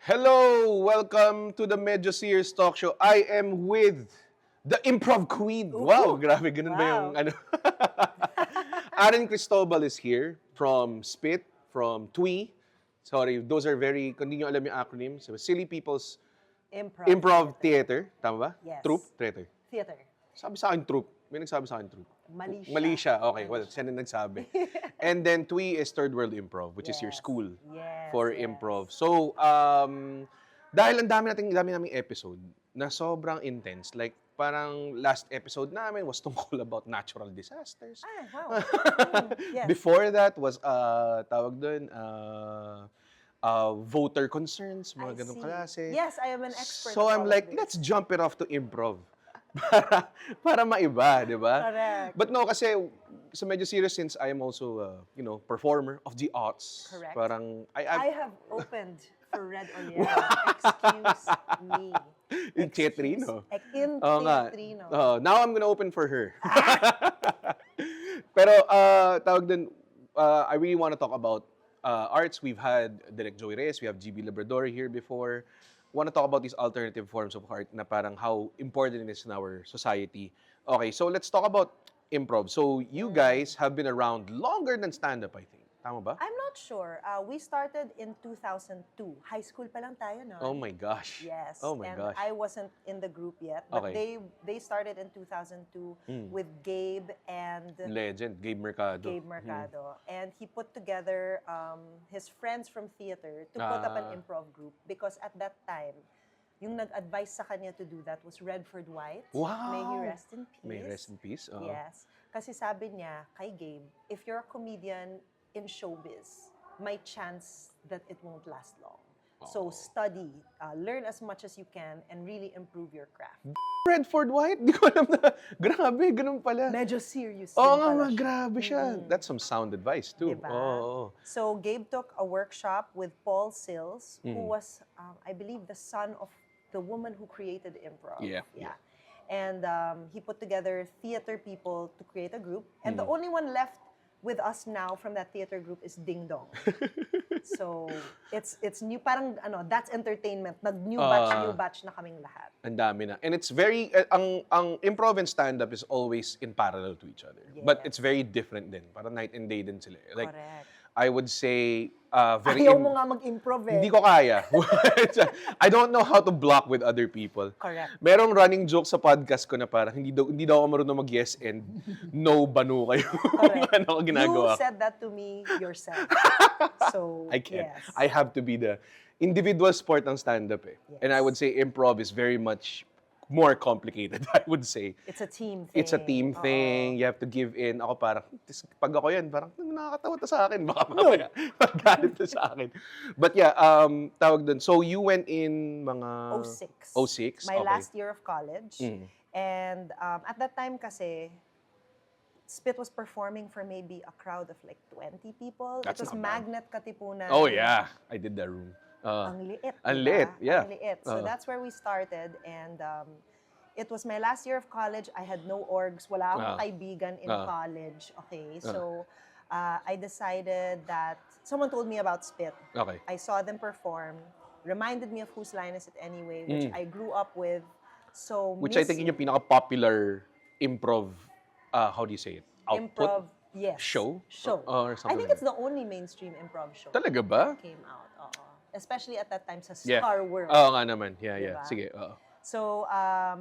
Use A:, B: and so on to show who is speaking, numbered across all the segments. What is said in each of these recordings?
A: Hello! Welcome to the Medyo Serious Talk Show. I am with the Improv Queen. Wow, grabe, ganun ba yung
B: Wow.
A: ano? Aaron Cristobal is here from SPIT, from TWI. Sorry, those are very, kung hindi nyo alam yung acronyms. Silly People's Improv Theater. Tama ba?
B: Yes.
A: Troupe? Theater.
B: Theater.
A: Sabi sa akin troupe. May nagsabi sa akin troupe.
B: Mali siya.
A: Mali siya. Okay, well, siya na nagsabi. And then TWI is Third World Improv, which is your
B: Yes.
A: school
B: Yes,
A: for
B: yes.
A: improv. So, dahil ang dami naming episode na sobrang intense, like parang last episode namin was tungkol about natural disasters.
B: Ah, wow. Yes.
A: Before that was, tawag doon, voter concerns, mga
B: I
A: ganong
B: see.
A: klase.
B: Yes, I am an expert.
A: So
B: of
A: I'm
B: all
A: like,
B: of this.
A: let's jump it off to improv. para maiba, di ba?
B: Correct.
A: But no, kasi sa medyo serious since I am also, performer of the arts.
B: Correct.
A: Parang,
B: I have opened for Red Oliero. Excuse me.
A: In Chetrino.
B: In
A: Oo nga.
B: Chetrino.
A: Now I'm gonna open for her. Pero, tawag din, I really want to talk about arts. We've had Direk Joey Reyes, we have GB Labrador here before. Want to talk about these alternative forms of art na parang how important it is in our society. Okay, so let's talk about improv. So you guys have been around longer than stand-up, I think. Tama ba?
B: I'm not sure. We started in 2002. High school pa lang tayo, no?
A: Oh my gosh.
B: Yes.
A: Oh my
B: and
A: gosh.
B: I wasn't in the group yet. But
A: Okay.
B: they started in 2002 with Gabe and
A: Legend, Gabe Mercado.
B: Gabe Mercado. And he put together his friends from theater to put up an improv group because at that time, yung nag-advise sa kanya to do that was Redford White.
A: Wow.
B: May he rest in peace.
A: May rest in peace.
B: Yes. Kasi sabi niya kay Gabe, if you're a comedian in showbiz, may chance that it won't last long. So study, learn as much as you can, and really improve your craft.
A: Redford White? Di ko alam na. Grabe, ganun pala.
B: Medyo serious
A: Oo
B: din
A: nga,
B: pala siya.
A: grabe siya. That's some sound advice too.
B: Diba?
A: Oo.
B: So Gabe took a workshop with Paul Sills, who was, I believe, the son of the woman who created improv.
A: Yeah.
B: And he put together theater people to create a group. And the only one left with us now from that theater group is Ding Dong. So it's new, parang that's entertainment. New batch na kaming lahat.
A: Ang dami na. And it's very, ang improv and stand-up is always in parallel to each other. But it's very different din. Parang night and day din sila. Like,
B: Correct.
A: I would say, very...
B: Ayaw mo nga mag-improv eh.
A: Hindi ko kaya. I don't know how to block with other people.
B: Correct.
A: Merong running joke sa podcast ko na parang hindi daw ako marunong mag-yes and no banu kayo.
B: Correct.
A: Ano ko ginagawa.
B: You said that to me yourself. So,
A: I can't.
B: yes.
A: I have to be the individual sport ng stand-up eh.
B: Yes.
A: And I would say improv is very much more complicated, I would say.
B: It's a team thing.
A: It's a team
B: Oo.
A: thing. You have to give in. Ako parang, pag ako yan, parang nakakatawa to sa akin. Baka mamaya magalit to sa akin. But yeah, tawag dun. So you went in mga...
B: 06.
A: 06?
B: My
A: Okay.
B: last year of college. And at that time kasi, Spit was performing for maybe a crowd of like 20 people.
A: That's
B: It was
A: not bad.
B: Magnet Katipunan.
A: Oh yeah, I did that room.
B: Ang liit.
A: Ang
B: diba?
A: liit, yeah.
B: Ang liit. So that's where we started. And it was my last year of college. I had no orgs. Wala akong kaibigan in college. Okay, so I decided that someone told me about Spit.
A: Okay.
B: I saw them perform. Reminded me of Whose Line Is It Anyway, which I grew up with. So
A: Which I think yun yung pinaka-popular improv, how do you say it? Output?
B: improv, yes.
A: Show?
B: Show.
A: Or
B: I
A: something
B: think
A: like
B: it's the only mainstream improv show
A: Talaga ba?
B: that came out. Oo. Especially at that time sa
A: Yeah.
B: Star World.
A: Oo nga naman. Yeah.
B: Diba?
A: Sige, oo.
B: So,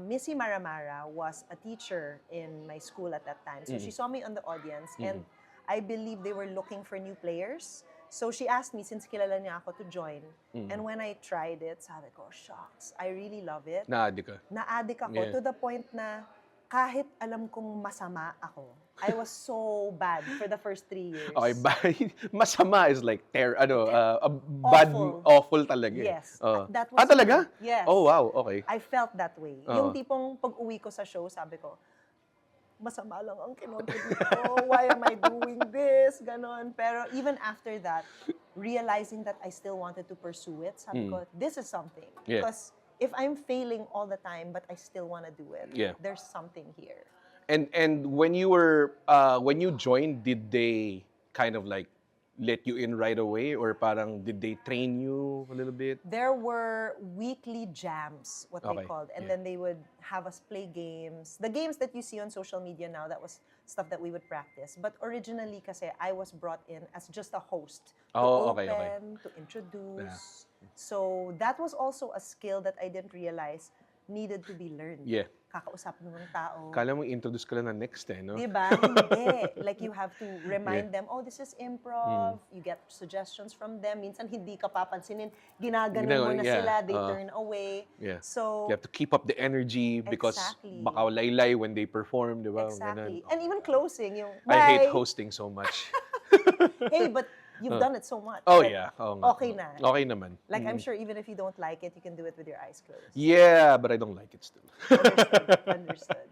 B: Missy Maramara was a teacher in my school at that time. So, she saw me on the audience and I believe they were looking for new players. So, she asked me, since kilala niya ako, to join. And when I tried it, sabi ko, shucks, I really love it.
A: Na-addict ka.
B: Na-addict ako
A: Yeah.
B: to the point na kahit alam kong masama ako, I was so bad for the first 3 years.
A: Okay, masama is like bad, awful talaga. eh.
B: Yes.
A: Oo.
B: That was
A: Talaga?
B: Yes.
A: Oh, wow. Okay.
B: I felt that way.
A: Oo.
B: Yung tipong pag-uwi ko sa show, sabi ko, masama lang ang kinontribute ko. Why am I doing this? Ganon. Pero even after that, realizing that I still wanted to pursue it, sabi ko, this is something.
A: Yeah.
B: Because if I'm failing all the time, but I still want to do it,
A: Yeah.
B: there's something here.
A: And when you were when you joined, did they kind of like let you in right away, or parang did they train you a little bit?
B: There were weekly jams, what they
A: Okay,
B: called, and
A: yeah.
B: then they would have us play games. The games that you see on social media now, that was stuff that we would practice. But originally, kasi I was brought in as just a host to
A: Oh,
B: open,
A: okay.
B: to introduce. So that was also a skill that I didn't realize needed to be learned.
A: Yeah.
B: Kakausapin mo ng tao.
A: Kala mo introduce ka lang na next no?
B: Diba? Hindi. Like you have to remind them, oh, this is improv. You get suggestions from them. Minsan hindi ka papansinin. Ginaganon mo na
A: Yeah.
B: sila. They turn away.
A: Yeah.
B: So,
A: You have to keep up the energy because
B: Exactly.
A: baka laylay when they perform, di ba?
B: exactly.
A: Ganun.
B: And even closing, yung,
A: I hate
B: bye.
A: hosting so much.
B: Hey, but you've done it so much.
A: Oh,
B: that
A: yeah. Oo nga.
B: Okay na.
A: Okay naman.
B: Like, I'm sure even if you don't like it, you can do it with your eyes closed.
A: Yeah, but I don't like it still.
B: Understood.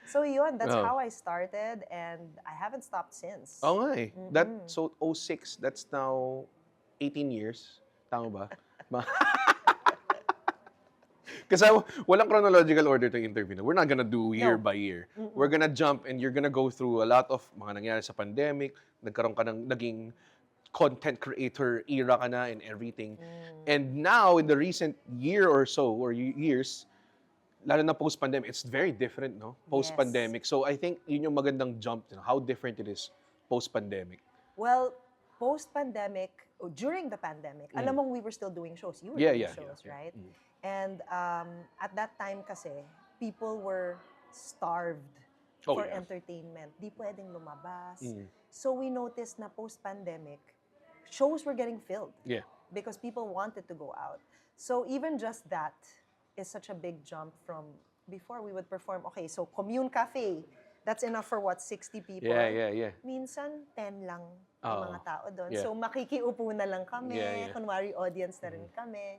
B: So yun, that's
A: Oh.
B: how I started, and I haven't stopped since.
A: Oo nga eh. So, 06, that's now 18 years. Tama ba? Kasi walang chronological order to interview na. We're not gonna do year
B: No.
A: by year. We're gonna jump and you're gonna go through a lot of mga nangyari sa pandemic. Nagkaroon ka ng naging content creator era ka na and everything. And now, in the recent year or so, or years, lalo na post-pandemic, it's very different, no? Post-pandemic. So I think yun yung magandang jump, how different it is post-pandemic.
B: Well, post-pandemic, during the pandemic, alam mong we were still doing shows. You were
A: Yeah,
B: doing
A: yeah,
B: shows,
A: yeah.
B: right? And at that time kasi, people were starved
A: Oh,
B: for
A: yeah.
B: entertainment. Di pwedeng lumabas. So we noticed na post-pandemic, shows were getting filled
A: Yeah.
B: because people wanted to go out. So even just that is such a big jump from before we would perform, okay, so Commune Cafe, that's enough for what, 60 people?
A: Yeah.
B: Minsan, 10 lang
A: Oo.
B: ang mga tao doon.
A: Yeah.
B: So, makikiupo na lang kami.
A: Yeah.
B: Kunwari, audience na rin kami.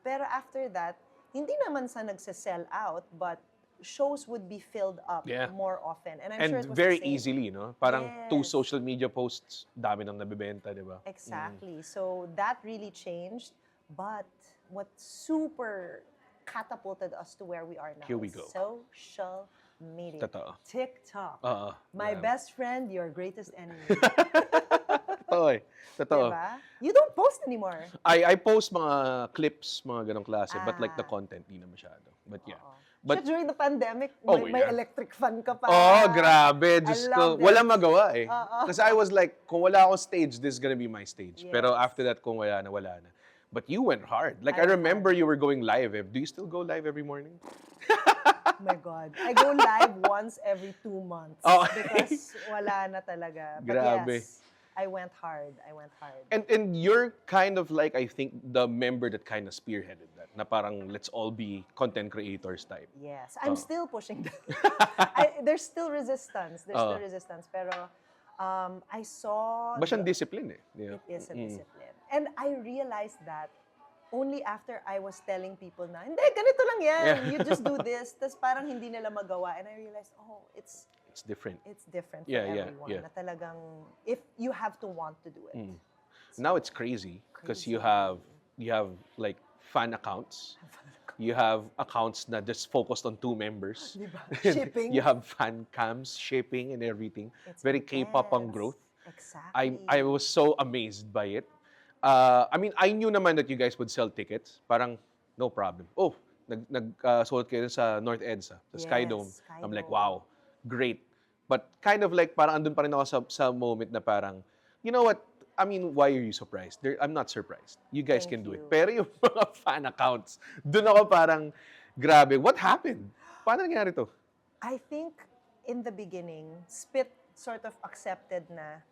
B: Pero after that, hindi naman sa nagse-sell out, but shows would be filled up
A: Yeah.
B: more often. And I'm
A: And
B: sure it was
A: very
B: the same.
A: easily, no? Parang 2
B: Yes.
A: social media posts, dami nang nabibenta, di ba?
B: Exactly. So, that really changed. But what super catapulted us to where we are now
A: Here we
B: is
A: go.
B: social media.
A: Totoo.
B: TikTok.
A: Oo.
B: My
A: Yeah.
B: best friend, your greatest enemy.
A: Totoo eh. Totoo.
B: Diba? You don't post anymore.
A: I post mga clips, mga ganong klase, but like the
B: Ah.
A: content, di na masyado. But yeah.
B: Oo.
A: But-
B: But during the pandemic,
A: Oh,
B: may
A: yeah.
B: electric fan ka pa.
A: Oh, grabe. Diyos ko.
B: love
A: Wala
B: that.
A: magawa eh.
B: Oo.
A: Kasi I was like, kung wala akong stage, this is gonna be my stage. Pero
B: Yes.
A: after that, kung wala na, wala na. But you went hard. Like,
B: I
A: I
B: went
A: remember
B: hard.
A: you were going live. Do you still go live every morning?
B: Oh my God. I go live once every 2 months.
A: Oh.
B: Because wala na talaga. But
A: Grabe.
B: yes, I went hard.
A: And you're kind of like, I think, the member that kind of spearheaded that. Na parang, let's all be content creators type.
B: Yes. I'm
A: Oh.
B: still pushing that. There's still resistance.
A: Oh.
B: Pero I saw...
A: Ba siyang discipline eh. Yeah.
B: It is a discipline. And I realized that only after I was telling people na, hindi, ganito lang yan.
A: Yeah.
B: You just do this. Tapos parang hindi nila magawa. And I realized, oh, it's
A: It's different.
B: different for
A: Yeah, yeah,
B: everyone.
A: yeah.
B: Na talagang, if you have to want to do it.
A: Now it's crazy because you
B: Crazy.
A: have like fan accounts. You have accounts na just focused on 2 members.
B: Diba? Shipping.
A: You have fan cams, shipping, and everything.
B: It's
A: Very K-pop ang
B: intense.
A: growth.
B: Exactly.
A: I was so amazed by it. I mean, I knew naman that you guys would sell tickets. Parang, no problem. Oh, suot kayo sa North EDSA, sa Sky
B: Yes,
A: Dome.
B: Sky
A: I'm like,
B: Dome.
A: wow, great. But kind of like, parang andun pa rin ako sa moment na parang, you know what? I mean, why are you surprised? I'm not surprised. You guys
B: Thank
A: can do it.
B: you.
A: Pero yung mga fan accounts, dun ako parang, grabe, what happened? Paano nangyari to?
B: I think in the beginning, Spit sort of accepted na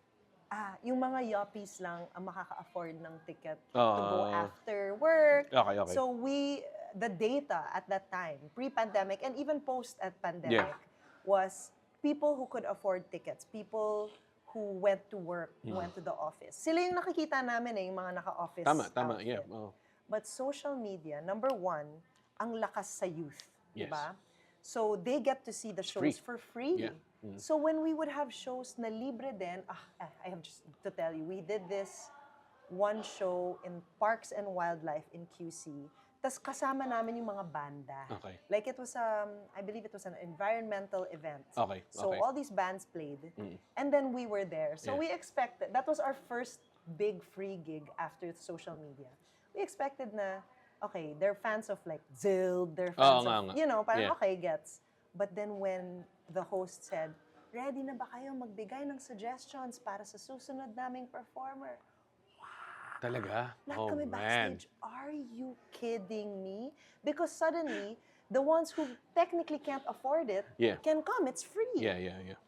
B: yung mga yuppies lang ang makaka-afford ng ticket to go after work.
A: Okay.
B: So the data at that time, pre-pandemic and even post at pandemic, was people who could afford tickets, people who went to work, who went to the office. Sila yung nakikita namin yung mga naka-office
A: Tama,
B: outfit.
A: yeah. Oh.
B: But social media, number 1, ang lakas sa youth,
A: Yes.
B: diba? So they get to see the
A: free.
B: shows for free.
A: Yeah.
B: So when we would have shows na libre din, I have just to tell you, we did this one show in Parks and Wildlife in QC. Tas kasama namin yung mga banda.
A: Okay.
B: Like it was, I believe it was an environmental event.
A: Okay,
B: So
A: okay.
B: all these bands played, and then we were there. So
A: Yeah.
B: we expected, that was our first big free gig after social media, we expected na, okay, they're fans of like Zild, they're fans of, parang
A: Yeah.
B: okay, gets. But then when the host said, ready na ba kayo magbigay ng suggestions para sa susunod naming performer?
A: Talaga?
B: Lahat
A: Oh,
B: kami
A: man.
B: backstage, are you kidding me? Because suddenly, the ones who technically can't afford it
A: Yeah.
B: can come. It's free.
A: Yeah.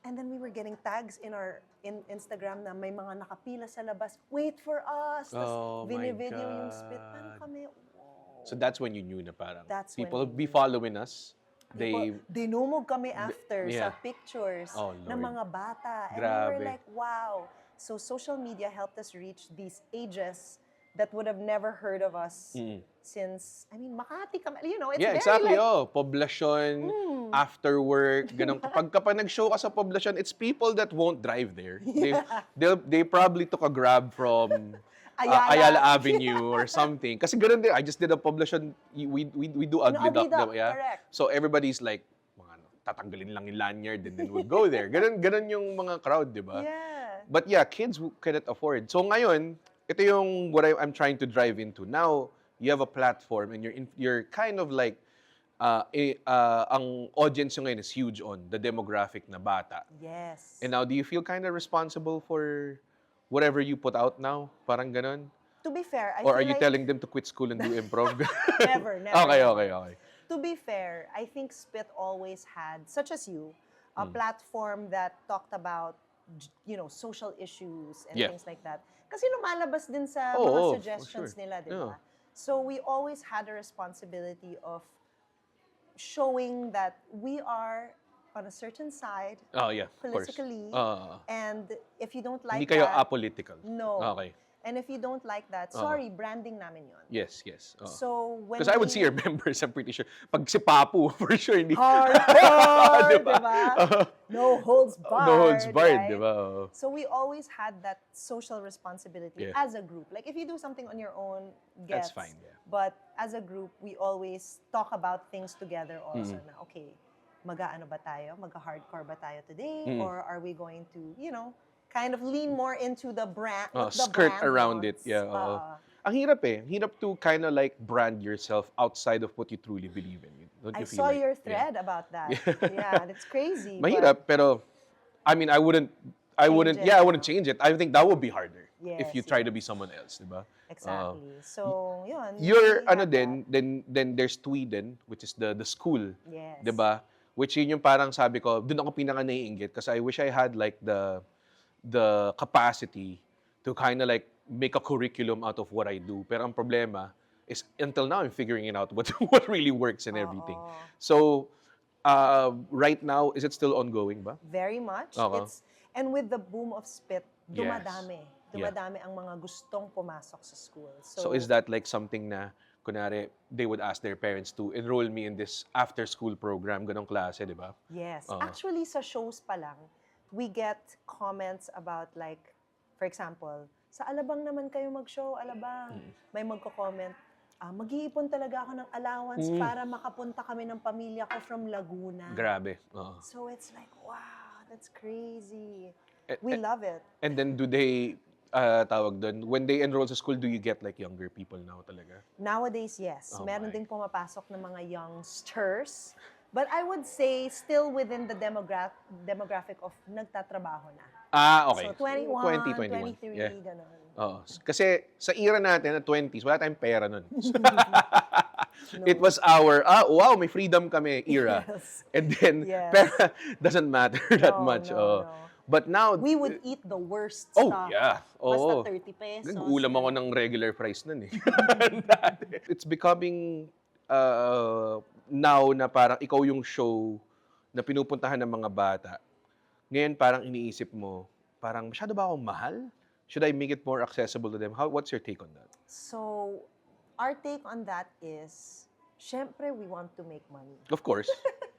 B: And then we were getting tags in our Instagram na may mga nakapila sa labas. Wait for us.
A: Oh,
B: Tas
A: my
B: video yung split.
A: God.
B: Parang kami, whoa.
A: So that's when you knew na parang
B: That's when
A: people
B: we
A: be
B: knew.
A: following us. They
B: Dinumog kami after
A: yeah.
B: sa pictures
A: Oh,
B: ng
A: Lord.
B: mga bata. And we
A: Grabe.
B: were like, wow. So social media helped us reach these ages that would have never heard of us since, I mean, Makati kami. You know, it's
A: yeah,
B: very
A: exactly.
B: like,
A: Poblasyon, after work, ganun. Kapag nag-show ka sa poblasyon, it's people that won't drive there. They probably took a grab from Ayala Avenue or something. Kasi ganun din, I just did a poblasyon, we do ugly duck,
B: Duck,
A: yeah?
B: correct.
A: So everybody's like, tatanggalin lang yung lanyard and then we'll go there. Ganun yung mga crowd, di ba?
B: Yeah.
A: But yeah, kids who cannot afford. So ngayon, ito yung what I'm trying to drive into. Now, you have a platform and you're kind of like, ang audience nyo ngayon is huge on the demographic na bata.
B: Yes.
A: And now, do you feel kind of responsible for whatever you put out now? Parang ganon?
B: To be fair, I
A: Or are
B: feel
A: you
B: like
A: telling them to quit school and do improv?
B: never.
A: Okay.
B: To be fair, I think Spit always had, such as you, a platform that talked about, social issues and
A: Yeah.
B: things like that. Kasi lumalabas din sa
A: Oo,
B: mga
A: for
B: suggestions
A: sure.
B: nila, di
A: Yeah.
B: ba? So we always had a responsibility of showing that we are on a certain side,
A: Oh, yeah, of course.
B: politically,
A: Ah.
B: and if you don't like
A: Hindi kayo
B: that,
A: apolitical.
B: no.
A: Okay.
B: And if you don't like that, sorry, branding namin yun.
A: Yes.
B: So when
A: Because I would see your members, I'm pretty sure. Pag si Papu, for sure, hindi.
B: hardcore,
A: Diba?
B: diba? No holds barred.
A: No holds barred,
B: right?
A: diba? Oo.
B: So we always had that social responsibility
A: Yeah.
B: as a group. Like if you do something on your own,
A: That's
B: gets.
A: fine, yeah.
B: But as a group, we always talk about things together also. Na, okay, mag-ano ba tayo? Mag-hardcore ba tayo today? Or are we going to, kind of lean more into the brand, what the
A: skirt
B: brand
A: around
B: wants.
A: it. Yeah. Ang hirap eh. Ang hirap to kind of like brand yourself outside of what you truly believe in. Don't
B: I
A: you feel
B: saw
A: like?
B: your thread about that. Yeah, that's crazy.
A: Mahirap, pero I mean, I wouldn't
B: it,
A: I wouldn't change it. I think that would be harder if you
B: Yes,
A: try to be someone else, diba?
B: Exactly. So, yun.
A: You're
B: we had
A: then there's Tweeden, which is the school,
B: that. Yes.
A: 'di ba? Which yun yung parang sabi ko, doon ako pinaka naiinggit kasi I wish I had like the capacity to kind of like make a curriculum out of what I do. Pero ang problema is until now I'm figuring it out what really works and everything.
B: Oo.
A: So right now, is it still ongoing ba?
B: Very much.
A: Oo.
B: And with the boom of Spit,
A: Yes.
B: dumadami. Dumadami ang mga gustong pumasok sa school.
A: So is that like something na kunwari they would ask their parents to enroll me in this after school program, ganong klase, di ba?
B: Yes.
A: Oo.
B: Actually, sa shows pa lang, we get comments about like, for example, sa Alabang naman kayo mag-show, Alabang. May magko-comment, mag-iipon talaga ako ng allowance para makapunta kami ng pamilya ko from Laguna.
A: Grabe. Oo.
B: So it's like, wow, that's crazy.
A: Eh,
B: We love it.
A: And then do they, tawag doon, when they enroll sa school, do you get like younger people now talaga?
B: Nowadays, yes.
A: Oh
B: Meron
A: my.
B: ding pumapasok ng mga youngsters. But I would say still within the demographic of nagtatrabaho na.
A: Okay.
B: So 21,
A: 20, 21.
B: 23,
A: Yeah.
B: ganun.
A: Oo. Kasi sa era natin, na 20s, wala tayong pera nun. It was our, wow, may freedom kami era.
B: Yes.
A: And then,
B: Yes.
A: pera doesn't matter that
B: No,
A: much.
B: no, no.
A: But now,
B: We would eat the worst
A: oh,
B: stuff.
A: yeah. Oo.
B: Basta 30 pesos.
A: Nag-ulam ako ng regular price nun eh. It's becoming now na parang ikaw yung show na pinupuntahan ng mga bata. Ngayon parang iniisip mo, parang masyado ba akong mahal? Should I make it more accessible to them? What's your take on that?
B: So, our take on that is, syempre, we want to make money.
A: Of course.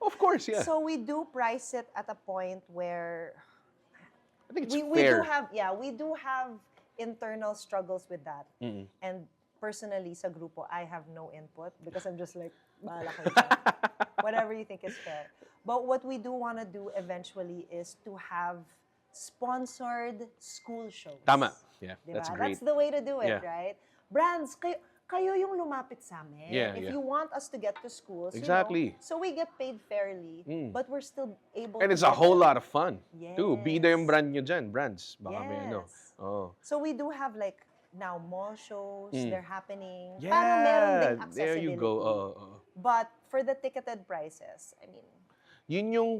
A: Of course, yeah.
B: So, we do price it at a point where
A: I think it's
B: we
A: fair.
B: we do have internal struggles with that.
A: Mm.
B: And personally, sa grupo, I have no input because I'm just like, bahala kayo dyan. Whatever you think is fair. But what we do want to do eventually is to have sponsored school shows.
A: Tama. Yeah,
B: Diba?
A: that's great.
B: That's the way to do it,
A: Yeah.
B: right? Brands, kayo yung lumapit sa amin.
A: Yeah,
B: If
A: yeah.
B: you want us to get to schools,
A: Exactly.
B: so we get paid fairly, but we're still able
A: And
B: to
A: it's a
B: get
A: whole
B: them.
A: lot of fun. Too. Bida yung
B: Yes.
A: brand nyo dyan. Brands. Baka may ano.
B: Yes.
A: Oh.
B: So we do have like now mall shows, they're happening.
A: Yeah.
B: Para meron ding
A: There
B: accessibility.
A: you go. Oo.
B: But for the ticketed prices, I mean,
A: Yun yung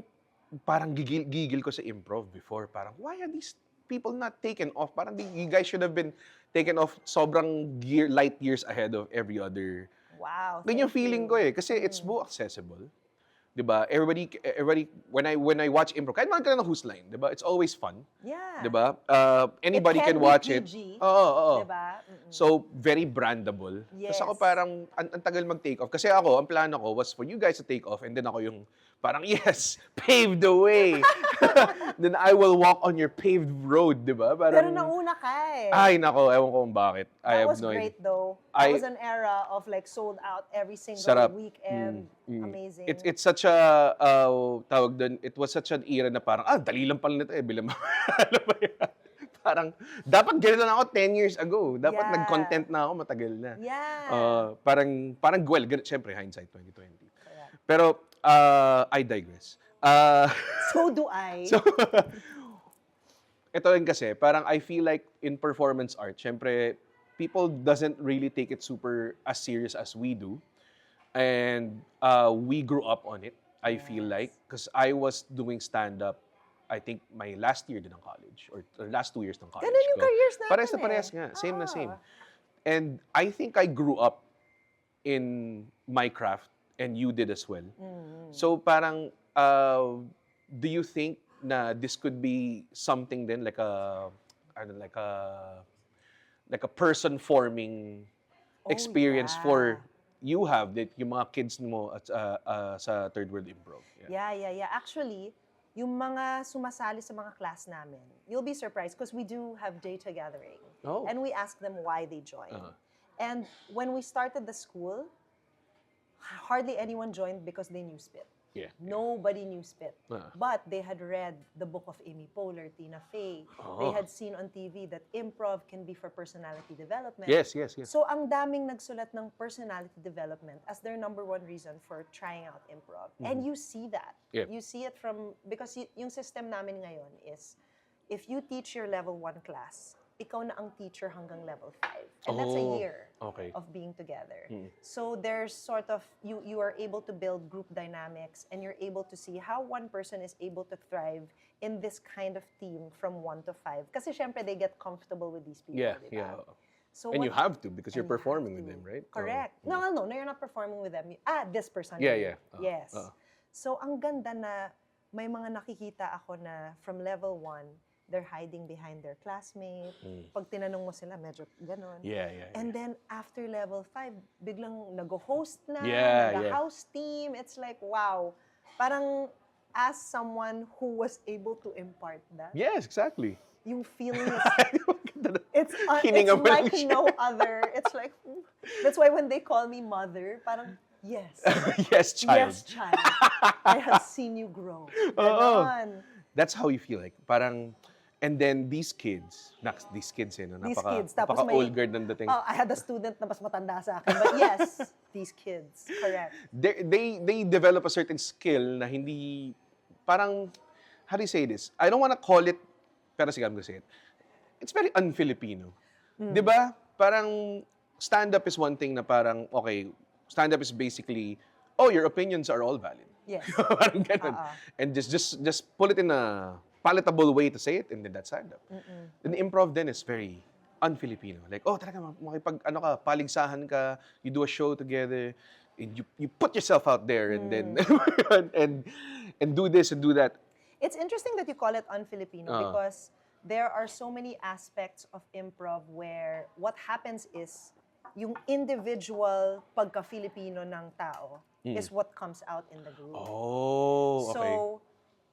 A: parang gigil ko sa improv before. Parang, why are these people not taken off? Parang you guys should have been taken off sobrang light years ahead of every other.
B: wow.
A: Yun yung
B: thank
A: feeling
B: you.
A: ko eh. Kasi it's more accessible. Diba? Everybody, when I watch improv, kahit mga ka ng whose line, diba? It's always fun.
B: Yeah.
A: Diba? Anybody
B: It
A: can
B: can be
A: watch it.
B: PG,
A: Oo.
B: Diba?
A: So, very brandable. Tapos ako
B: Yes.
A: parang, ang tagal mag-take off. Kasi ako, ang plano ko was for you guys to take off and then ako yung, parang, yes, pave the way. Then I will walk on your paved road, di ba?
B: Pero
A: Parang,
B: nauna ka eh.
A: ay, nako, ewan ko kung bakit. I
B: That
A: have
B: was
A: no
B: great
A: idea.
B: though. That
A: I-
B: was an era of like sold out every single
A: Sarap.
B: weekend. Amazing.
A: It's such a, tawag doon, it was such an era na parang, dali lang pala nito eh, bilang ano ba yan? Parang, dapat ganito na ako 10 years ago. Dapat
B: Yeah.
A: nag-content na ako, matagal na.
B: Yeah.
A: Parang syempre, hindsight 2020.
B: Correct.
A: Pero, I digress.
B: So do I.
A: So, ito rin kasi, parang I feel like in performance art, syempre, people doesn't really take it super as serious as we do. And we grew up on it, I feel like. Because I was doing stand-up, I think my last year din ng college, or last 2 years ng college.
B: Ganun yung
A: ko.
B: careers natin
A: Parehas na
B: eh.
A: parehas nga. Same na
B: Oo.
A: same. And I think I grew up in my craft, and you did as well. So parang, do you think na this could be something then like a person forming experience
B: yeah.
A: for you have that yung mga kids mo at sa Third World Improv.
B: Yeah. Actually, yung mga sumasali sa mga class namin, you'll be surprised because we do have data gathering.
A: Oh.
B: And we ask them why they joined. And when we started the school, hardly anyone joined because they knew Spit.
A: Yeah.
B: Nobody knew Spit.
A: Ah.
B: But they had read the book of Amy Poehler, Tina Fey. They
A: Oh.
B: had seen on TV that improv can be for personality development.
A: Yes.
B: So ang daming nagsulat ng personality development as their number one reason for trying out improv. And you see that.
A: Yep.
B: You see it from, because yung system namin ngayon is, if you teach your level 1 class, ikaw na ang teacher hanggang level 5. And that's a
A: Oh,
B: year
A: okay.
B: of being together. So there's sort of, you are able to build group dynamics and you're able to see how one person is able to thrive in this kind of team from 1 to 5. Kasi syempre, they get comfortable with these people.
A: Yeah.
B: di ba? So
A: And
B: what-
A: you have to because you're
B: and you have
A: performing with
B: to.
A: them, right?
B: Correct.
A: Oh.
B: No, you're not performing with them. This person.
A: Yeah.
B: Yes.
A: Uh.
B: So, ang ganda na may mga nakikita ako na from level 1, they're hiding behind their classmate. Pag tinanong mo sila, medyo ganon.
A: Yeah.
B: And then, after level 5, biglang nag-host na,
A: Yeah.
B: nag-house team. It's like, wow. Parang, as someone who was able to impart that,
A: Yes, exactly.
B: yung feeling is it's
A: Hininga mo lang
B: like
A: siya.
B: no other. It's like, that's why when they call me mother, parang, yes.
A: Yes, child.
B: Yes, child. I have seen you grow.
A: Oo.
B: Ganon.
A: That's how you feel like. Parang, and then these kids, these kids eh, no?
B: These
A: napaka,
B: kids. Tapos
A: napaka
B: may-
A: old guard ng dating.
B: Oh, I had a student na mas matanda sa akin. But yes, these kids. Correct.
A: They develop a certain skill na hindi, parang, how do you say this? I don't want to call it, pero sige, I'm gonna say it. It's very un-Filipino. Di ba? Parang, stand-up is one thing na parang, okay, stand-up is basically, oh, your opinions are all valid.
B: Yes.
A: Parang ganun. And just pull it in a palatable way to say it, and then that's stand-up. And the improv then is very un-Filipino. Like, oh, talaga, makipag, paligsahan ka, you do a show together, and you put yourself out there, and then, and do this and do that.
B: It's interesting that you call it un-Filipino because there are so many aspects of improv where what happens is yung individual pagka-Filipino ng tao is what comes out in the group.
A: Oh, okay.
B: So,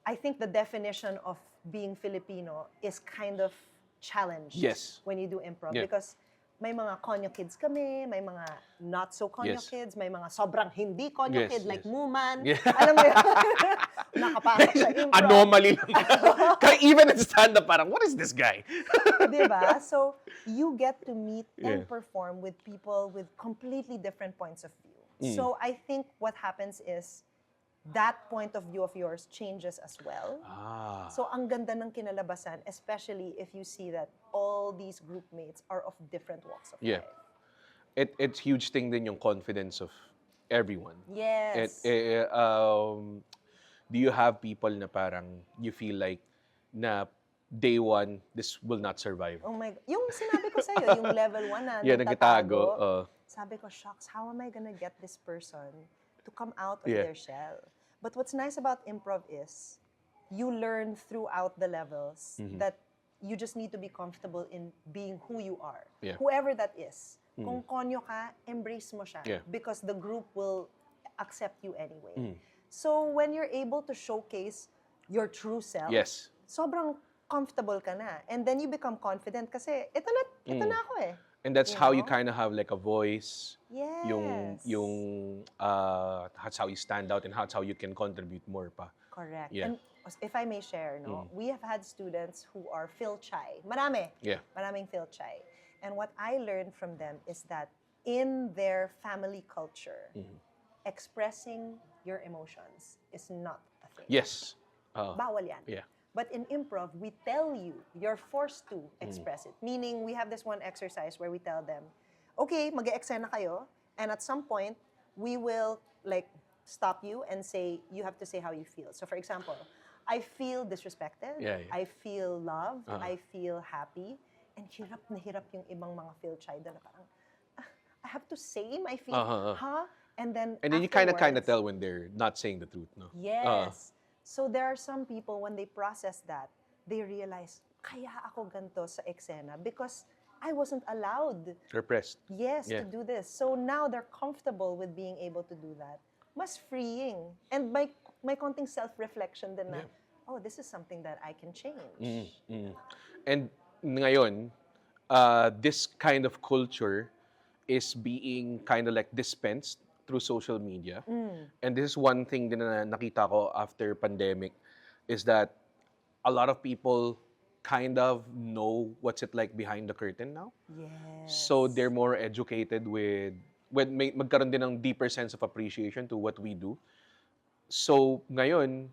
B: I think the definition of being Filipino is kind of challenged
A: Yes.
B: when you do improv
A: Yeah.
B: because may mga konyo kids kami, may mga not so konyo
A: Yes.
B: kids, may mga sobrang hindi konyo
A: Yes,
B: kid like
A: yes.
B: Muman.
A: Yeah.
B: Alam mo yun? Nakapasok sa improv.
A: Anomaly lang. Kaya even in stand-up, parang, what is this guy?
B: Diba? So, you get to meet and
A: Yeah.
B: perform with people with completely different points of view.
A: Mm.
B: So, I think what happens is that point of view of yours changes as well.
A: Ah.
B: So, ang ganda ng kinalabasan, especially if you see that all these group mates are of different walks of
A: Yeah.
B: life.
A: It's huge thing din yung confidence of everyone.
B: Yes.
A: Do you have people na parang you feel like na day one, this will not survive?
B: Oh my, yung sinabi ko sa'yo, yung level 1 na
A: Yeah,
B: nagtatago.
A: nagtatago.
B: Sabi ko, shucks, how am I gonna get this person to come out of
A: Yeah.
B: their shell? But what's nice about improv is you learn throughout the levels
A: Mhm.
B: that you just need to be comfortable in being who you are.
A: Yeah.
B: Whoever that is.
A: Mm.
B: Kung konyo ka, embrace mo siya.
A: Yeah.
B: Because the group will accept you anyway.
A: Mm.
B: So when you're able to showcase your true self,
A: Yes.
B: sobrang comfortable ka na. And then you become confident kasi ito
A: Mm.
B: na ako eh.
A: And that's
B: You
A: how you
B: know?
A: kind of have like a voice.
B: Yes.
A: That's how you stand out and that's how you can contribute more pa.
B: Correct.
A: Yeah.
B: And if I may share, no, we have had students who are Phil Chai. Marami.
A: Yeah.
B: Maraming Phil Chai. And what I learned from them is that in their family culture, expressing your emotions is not a thing.
A: Yes.
B: Bawal yan.
A: Yeah.
B: But in improv, we tell you, you're forced to express it. Meaning, we have this one exercise where we tell them, okay, mag-e-eksena kayo, and at some point, we will like stop you and say, you have to say how you feel. So for example, I feel disrespected,
A: Yeah, yeah.
B: I feel loved,
A: Uh-huh.
B: I feel happy, and hirap na hirap yung ibang mga feel chai doon na parang, I have to say my feeling,
A: Uh-huh.
B: And then
A: You kind of
B: afterwards-
A: tell when they're not saying the truth, no?
B: Yes. So there are some people, when they process that, they realize, kaya ako ganito sa eksena because I wasn't allowed,
A: Repressed.
B: yes,
A: Yeah.
B: to do this. So now they're comfortable with being able to do that. Mas freeing. And may konting self-reflection din na, oh, this is something that I can change.
A: And ngayon, this kind of culture is being kind of like dispensed through social media. And this is one thing din na nakita ko after pandemic is that a lot of people kind of know what's it like behind the curtain now.
B: Yes.
A: So they're more educated with magkaroon din ng deeper sense of appreciation to what we do. So ngayon,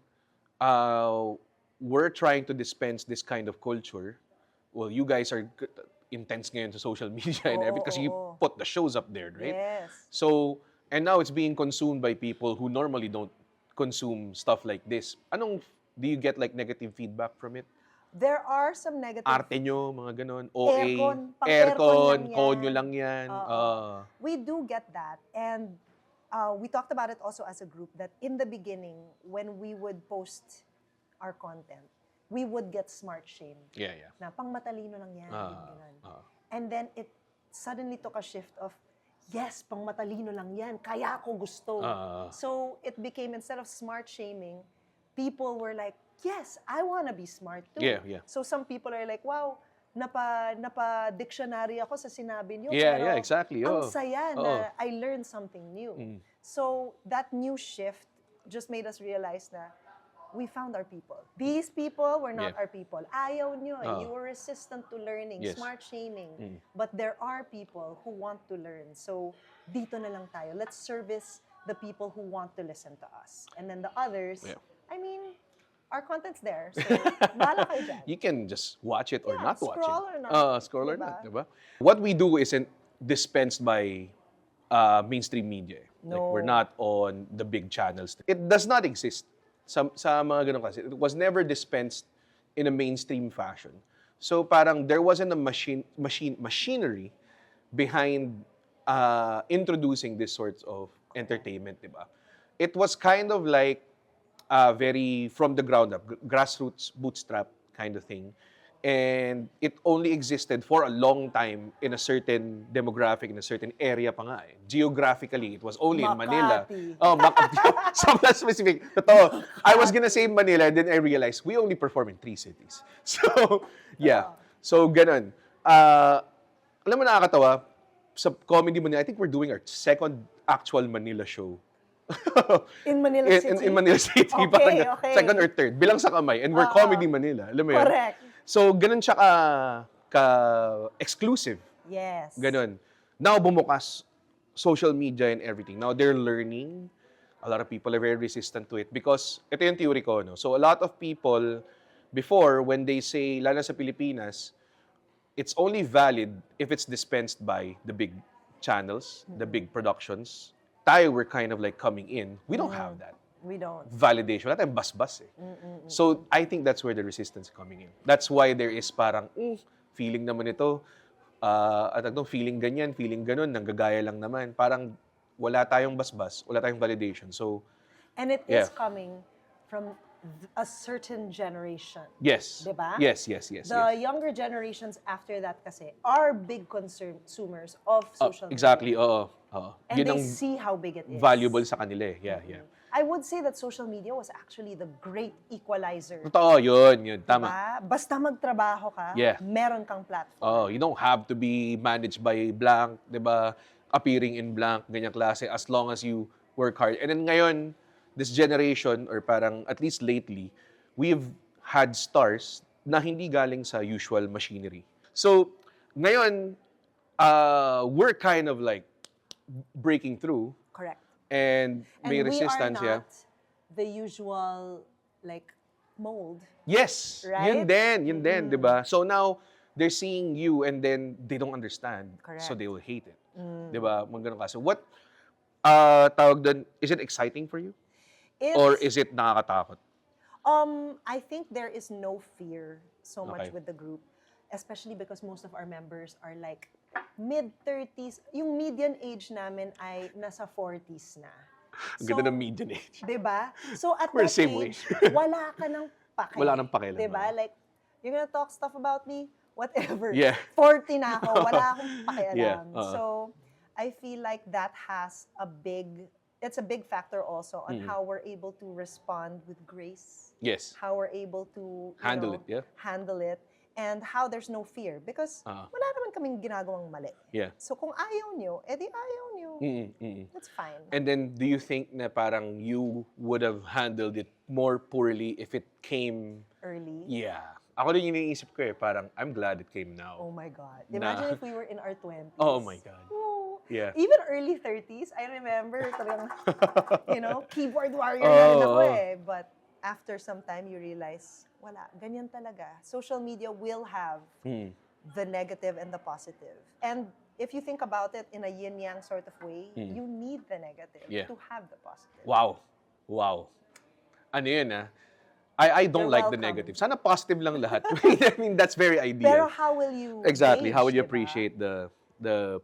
A: we're trying to dispense this kind of culture. Well, you guys are intense ngayon sa social media and everything because you
B: Oo.
A: put the shows up there, right?
B: Yes.
A: So, and now it's being consumed by people who normally don't consume stuff like this. Do you get like negative feedback from it?
B: There are some negative...
A: Arte nyo, mga ganon, OA,
B: Aircon, pang
A: aircon,
B: aircon lang yan.
A: konyo lang yan.
B: Oo. We do get that. And we talked about it also as a group that in the beginning, when we would post our content, we would get smart shamed.
A: Yeah, yeah.
B: Na pang matalino lang yan. Ganun.
A: ah.
B: And then it suddenly took a shift of, yes, pang matalino lang yan. Kaya ako gusto. So it became, instead of smart shaming, people were like, yes, I want to be smart too.
A: Yeah, yeah.
B: So some people are like, wow, napa-dictionary ako sa sinabi niyo.
A: Yeah,
B: pero
A: yeah, exactly.
B: Ang
A: Oo.
B: saya
A: Oo.
B: na I learned something new. So that new shift just made us realize na we found our people. These people were not
A: Yeah.
B: our people. Ayaw nyo.
A: Oo.
B: You were resistant to learning,
A: Yes.
B: smart shaming. But there are people who want to learn. So dito na lang tayo. Let's service the people who want to listen to us. And then the others,
A: Yeah.
B: I mean, our content's there. So bahala kayo dyan.
A: You can just watch it or
B: Yeah,
A: not watch it.
B: scroll or not,
A: Scroll or
B: diba?
A: not, diba? What we do isn't dispensed by mainstream media. Like,
B: No.
A: we're not on the big channels. It does not exist sa mga ganun kasi. It was never dispensed in a mainstream fashion. So parang there wasn't a machinery behind introducing this sorts of entertainment, diba? It was kind of like very from the ground up, grassroots, bootstrap kind of thing. And it only existed for a long time in a certain demographic, in a certain area pa nga eh. Geographically, it was only in Manila.
B: Makati.
A: Oh, Makati. Something specific. Totoo. I was gonna say Manila, then I realized we only perform in 3 cities. So, yeah. So, ganun. alam mo nakakatawa, sa Comedy Manila, I think we're doing our second actual Manila show.
B: In Manila City?
A: In Manila City.
B: Okay,
A: parang
B: okay.
A: second or third. Bilang sa kamay. And we're
B: Oo.
A: Comedy Manila. Alam mo yun?
B: Correct.
A: So, ganun siya ka-exclusive.
B: Yes.
A: Ganun. Now, bumukas social media and everything. Now, they're learning. A lot of people are very resistant to it because ito yung theory ko, no? So, a lot of people before, when they say, lalo na sa Pilipinas, it's only valid if it's dispensed by the big channels, the big productions. Tayo, we're kind of like coming in. We don't have that
B: We don't.
A: validation. Wala tayong bas-bas eh. So, I think that's where the resistance is coming in. That's why there is parang, feeling naman ito, feeling ganyan, feeling ganun, nanggagaya lang naman. Parang wala tayong bas-bas, wala tayong validation. So,
B: And it
A: Yeah.
B: is coming from a certain generation.
A: yes.
B: Diba?
A: Yes.
B: The younger generations after that kasi are big consumers of social media.
A: Exactly, oo.
B: And
A: Yun
B: they
A: ang
B: see how big it is.
A: valuable sa kanila eh. Yeah.
B: I would say that social media was actually the great equalizer.
A: Totoo, yun. Tama.
B: Diba? Basta magtrabaho ka,
A: Yeah.
B: meron kang platform.
A: Oh, you don't have to be managed by blank, 'di ba? Appearing in blank, ganyang klase, as long as you work hard. And then ngayon, this generation, or parang at least lately, we've had stars na hindi galing sa usual machinery. So, ngayon, we're kind of like breaking through
B: Correct.
A: and may
B: And
A: resistance,
B: we are
A: yeah.
B: not the usual like mold.
A: Yes,
B: Right?
A: yun din, 'di ba? So now they're seeing you and then they don't understand.
B: Correct.
A: So they will hate it. 'Di ba? Mga ganun kasi. What tawag doon, is it exciting for you? Or is it nakakatakot?
B: I think there is no fear so much
A: Okay.
B: with the group, especially because most of our members are like mid-30s. Yung median age namin ay nasa 40s na.
A: Ang ganda ng median age.
B: Diba? So at
A: We're
B: that
A: same
B: age,
A: age.
B: wala ka ng pake.
A: Wala nang pakialam,
B: Diba?
A: no?
B: Like, you're gonna talk stuff about me? Whatever.
A: Yeah.
B: 40 na ako, wala akong pakialam.
A: Yeah,
B: So, I feel like that has it's a big factor also on how we're able to respond with grace,
A: Yes.
B: how we're able to
A: Handle it, yeah.
B: handle it, and how there's no fear. Because wala naman kaming ginagawang mali.
A: Yeah.
B: So kung ayaw nyo, edi ayaw nyo. That's fine.
A: And then do you think na parang you would have handled it more poorly if it came
B: Early.
A: Yeah. Ako din yung iniisip ko eh, parang I'm glad it came now.
B: Oh my God. Imagine
A: Na-
B: if we were in our 20s.
A: Oh my God.
B: Oh.
A: Yeah.
B: Even early 30s, I remember talagang, keyboard warrior na rin ako eh. But after some time, you realize, wala, ganyan talaga. Social media will have the negative and the positive. And if you think about it in a yin-yang sort of way, you need the negative
A: Yeah.
B: to have the positive.
A: Wow. Ano yun I don't
B: You're
A: like the
B: welcome.
A: negative. Sana positive lang lahat. I mean, that's very ideal.
B: Pero how will you
A: Exactly. How
B: gauge,
A: will you
B: diba?
A: appreciate the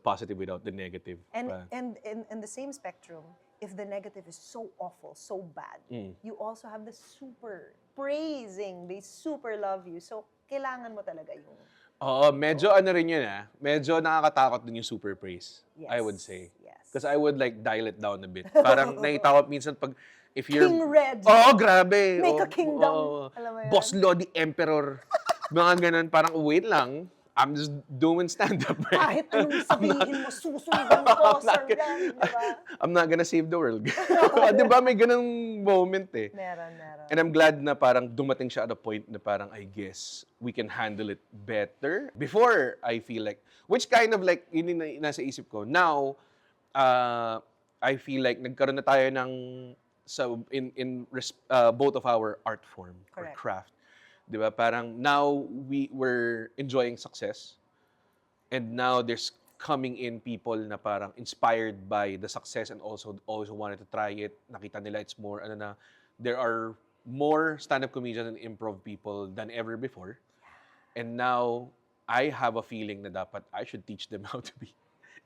A: positive without the negative?
B: And
A: Pa-
B: in the same spectrum, if the negative is so awful, so bad, you also have the super praising. They super love you. So, kailangan mo talaga yung...
A: Oo, medyo ano rin yun medyo nakakatakot din yung super praise, I would say.
B: Yes.
A: Because I would like dial it down a bit. Parang nakita ko minsan pag, if you're...
B: King Red.
A: Oo, grabe.
B: Make
A: Oo,
B: a kingdom.
A: oo.
B: Alam mo yun?
A: Boss Lodi Emperor. Mga ganun, parang wait lang. I'm just doing stand-up. Right?
B: Kahit anong sabihin mo, susundan ko, sir Ren, di ba?
A: I'm not gonna save the world. Di ba? May ganung moment eh.
B: Meron.
A: And I'm glad na parang dumating siya at a point na parang I guess we can handle it better. Before, I feel like, which kind of like, yun yung nasa isip ko. Now, I feel like nagkaroon na tayo ng, both of our art form or
B: Correct.
A: craft. Di ba? Parang now we're enjoying success. And now there's coming in people na parang inspired by the success and also wanted to try it. Nakita nila it's more, there are more stand-up comedians and improv people than ever before. And now, I have a feeling na dapat I should teach them how to be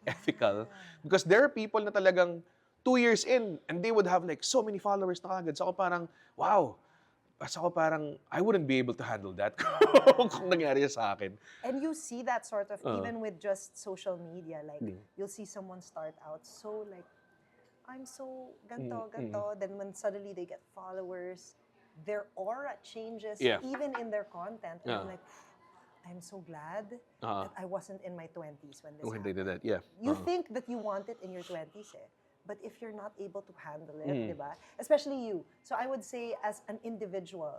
A: ethical. Because there are people na talagang 2 years in and they would have like so many followers na kagad. So ako parang, wow. So ako parang, I wouldn't be able to handle that kung nangyari sa akin.
B: And you see that sort of, even with just social media, like, you'll see someone start out so like, I'm so ganto. Then when suddenly they get followers, their aura changes
A: Yeah.
B: even in their content. And I'm like, I'm so glad
A: Uh-huh.
B: that I wasn't in my 20s when this
A: When they
B: happened.
A: did that, yeah.
B: You
A: Uh-huh.
B: think that you want it in your 20s, eh? But if you're not able to handle it,
A: Mm.
B: di ba? Especially you. So I would say as an individual,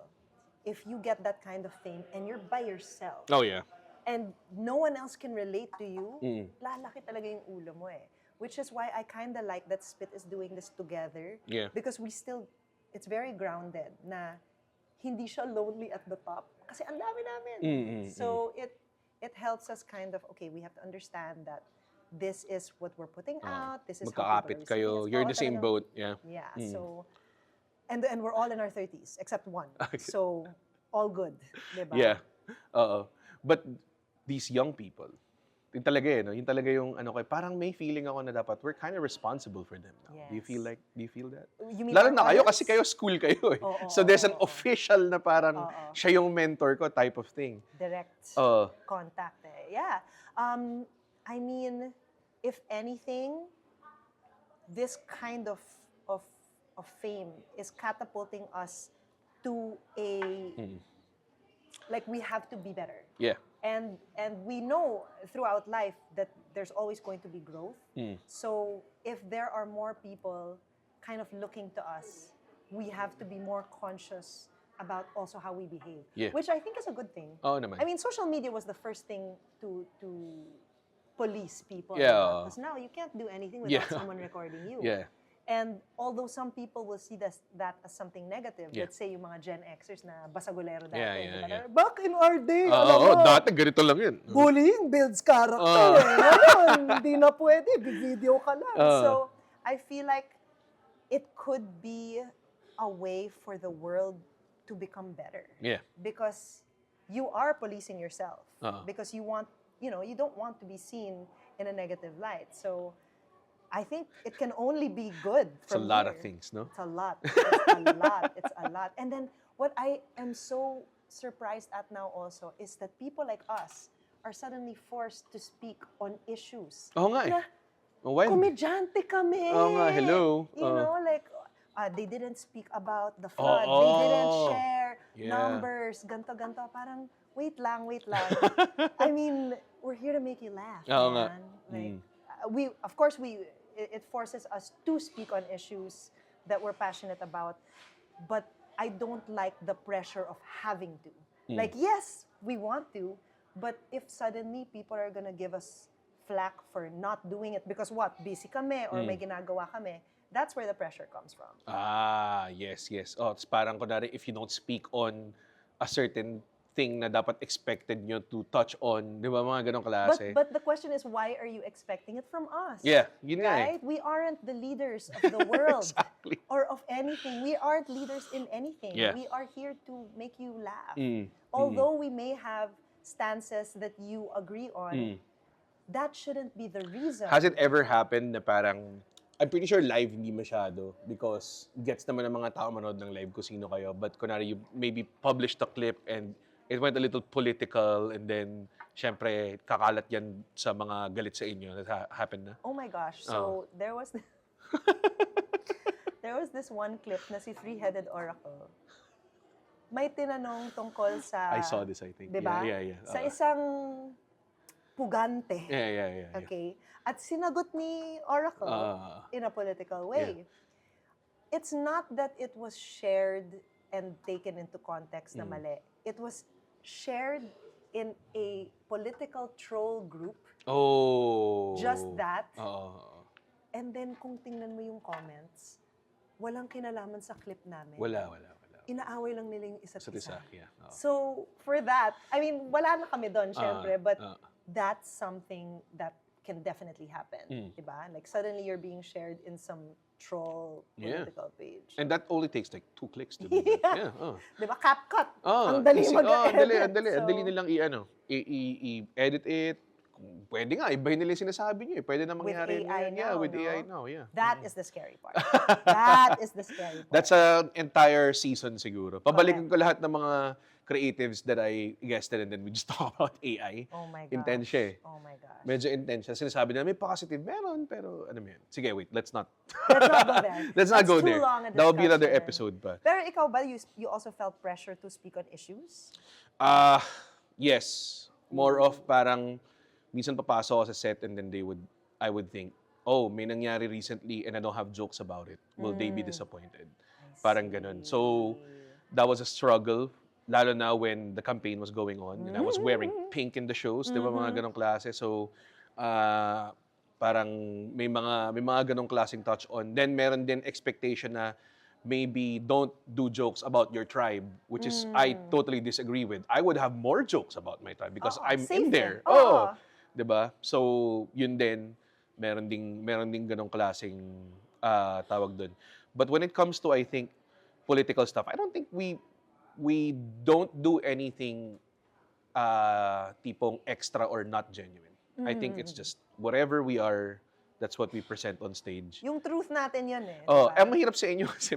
B: if you get that kind of fame and you're by yourself,
A: Oh, yeah.
B: and no one else can relate to you,
A: Mm.
B: lalaki talaga yung ulo mo eh. Which is why I kind of like that Spit is doing this together.
A: Yeah.
B: Because it's very grounded na hindi siya lonely at the top. Kasi ang dami namin. So it helps us kind of, okay, we have to understand that this is what we're putting out, this is how
A: Magkakapit
B: people are receiving
A: kayo.
B: it.
A: You're in
B: Oo,
A: the same
B: talagang-
A: boat. Yeah.
B: Yeah, so, and we're all in our 30s, except one.
A: Okay.
B: So, all good, di ba?
A: Yeah. But these young people, yun talaga eh, no? Yun talaga yung ano ko, parang may feeling ako na dapat we're kind of responsible for them now. Do you feel that?
B: You mean
A: Lalo
B: our
A: na kayo
B: audience?
A: kasi kayo school kayo eh.
B: Oo,
A: So there's an
B: oo, oo.
A: official na parang
B: Oo.
A: siya yung mentor ko type of thing.
B: Direct
A: Oo.
B: contact eh. Yeah. I mean, if anything, this kind of fame is catapulting us to a like we have to be better.
A: Yeah.
B: And we know throughout life that there's always going to be growth. So if there are more people kind of looking to us, we have to be more conscious about also how we behave.
A: Yeah.
B: Which I think is a good thing.
A: Oo naman.
B: I mean, social media was the first thing to police people.
A: Yeah.
B: Because now you can't do anything without
A: Yeah.
B: someone recording you.
A: Yeah.
B: And although some people will see that as something negative,
A: Yeah.
B: let's say yung mga Gen Xers na basagulero dati.
A: Yeah,
B: di ba?
A: yeah.
B: Back in our day,
A: Oo,
B: alam mo,
A: dati ganito lang yun.
B: bullying builds character.
A: Oo.
B: Ngayon, hindi na pwede. Video ka lang.
A: Oo.
B: So, I feel like it could be a way for the world to become better.
A: Yeah.
B: Because you are policing yourself.
A: Oo.
B: Because you don't want to be seen in a negative light. So, I think it can only be good
A: It's a
B: from
A: lot of
B: here.
A: things, no?
B: It's a lot. It's a lot. It's a lot. And then what I am so surprised at now also is that people like us are suddenly forced to speak on issues.
A: Oo nga eh.
B: Na,
A: When?
B: komedyante kami.
A: Oo nga, hello.
B: You know, like, they didn't speak about the flood. They didn't share
A: Yeah.
B: numbers. Ganto. Parang, wait lang. I mean, we're here to make you laugh,
A: Oo nga.
B: man. Like, it forces us to speak on issues that we're passionate about, but I don't like the pressure of having to. Like, yes, we want to, but if suddenly people are gonna give us flack for not doing it because what, busy kami or may ginagawa kami, that's where the pressure comes from.
A: Ah, yes. Oh, it's parang kunwari, if you don't speak on a certain thing na dapat expected nyo to touch on, di ba, mga ganong klase?
B: But the question is, why are you expecting it from us?
A: Yeah, yun nga eh.
B: Right? We aren't the leaders of the world
A: Exactly.
B: or of anything. We aren't leaders in anything.
A: Yeah.
B: We are here to make you laugh.
A: Mm.
B: Although we may have stances that you agree on, that shouldn't be the reason.
A: Has it ever happened na parang, I'm pretty sure live hindi masyado because gets naman ng mga tao manood ng live kung sino kayo, but kunwari you maybe published a clip and it went a little political and then syempre kakalat yan sa mga galit sa inyo. That happened na?
B: Oh my gosh. So there was this one clip na si Three-Headed Oracle. May tinanong tungkol sa...
A: I saw this, I think.
B: Diba?
A: Yeah.
B: Sa isang pugante.
A: Yeah.
B: Okay? At sinagot ni Oracle in a political way. It's not that it was shared and taken into context na mali. It was shared in a political troll group.
A: Oh.
B: Just that.
A: Oo.
B: And then kung tingnan mo yung comments, walang kinalaman sa clip namin.
A: Wala.
B: Inaaway lang nila yung isa't
A: Sa
B: isa.
A: yeah. Oo.
B: So, for that, I mean, wala na kami doon, syempre, but
A: ah.
B: that's something that can definitely happen. Diba? Like, suddenly you're being shared in some troll political page.
A: And that only takes like 2 clicks to do that.
B: Yeah. Diba? CapCut.
A: Oh,
B: Ang dali
A: easy.
B: mag-edit.
A: Ang dali. Ang
B: So,
A: dali nilang i-edit it. Kung pwede nga, ibahin nila yung sinasabi niyo. Pwede na mangyari
B: AI
A: yan.
B: now,
A: Yeah, with
B: no?
A: AI now, yeah.
B: That is the scary part. That is the scary part.
A: That's an entire season siguro. Pabalikan ko lahat ng mga creatives that I guested and then we just talk about AI.
B: Oh my gosh.
A: Intense siya eh.
B: Oh my gosh.
A: Medyo intense siya. Sinasabi na may positive. Meron, pero ano mo yan? Sige, wait. Let's not.
B: Let's not go there.
A: Let's not
B: That's
A: go
B: too
A: there.
B: long a
A: That will be another
B: discussion.
A: episode pa.
B: Pero ikaw ba, you also felt pressure to speak on issues?
A: Yes. More of parang, minsan papasok ako sa set and then I would think, oh, may nangyari recently and I don't have jokes about it. Will they be disappointed? Parang ganun. So, that was a struggle, lalo na when the campaign was going on. And I was wearing pink in the shows, di ba, mga ganong klase. So, parang may mga ganong klaseng touch on. Then, meron din expectation na maybe don't do jokes about your tribe, which is I totally disagree with. I would have more jokes about my tribe because I'm in there. Oh, 'di ba? So, yun din meron ding ganong klaseng tawag doon. But when it comes to, I think, political stuff, I don't think we don't do anything tipong extra or not genuine. I think it's just whatever we are, that's what we present on stage.
B: Yung truth natin yun eh.
A: Oh,
B: diba?
A: ang mahirap sa inyo kasi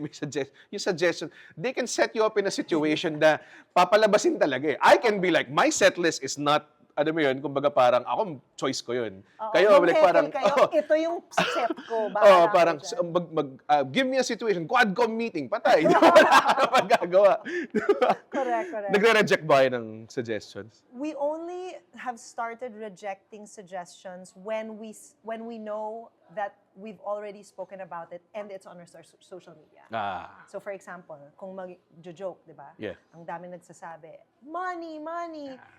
A: yung suggestion, they can set you up in a situation na papalabasin talaga eh. I can be like, my set list is not, ano mo yun, kumbaga parang, ako, choice ko yun.
B: Oo,
A: Kayo, like parang,
B: kayo, ito yung set ko. Bahala
A: parang,
B: kayo dyan.
A: give me a situation, quadcom meeting, patay. Wala ka na magagawa.
B: Correct.
A: Nagre-reject ba kayo ng suggestions?
B: We only have started rejecting suggestions when we know that we've already spoken about it and it's on our social media. So for example, kung mag-joke, di ba?
A: Yeah.
B: Ang dami nagsasabi, money.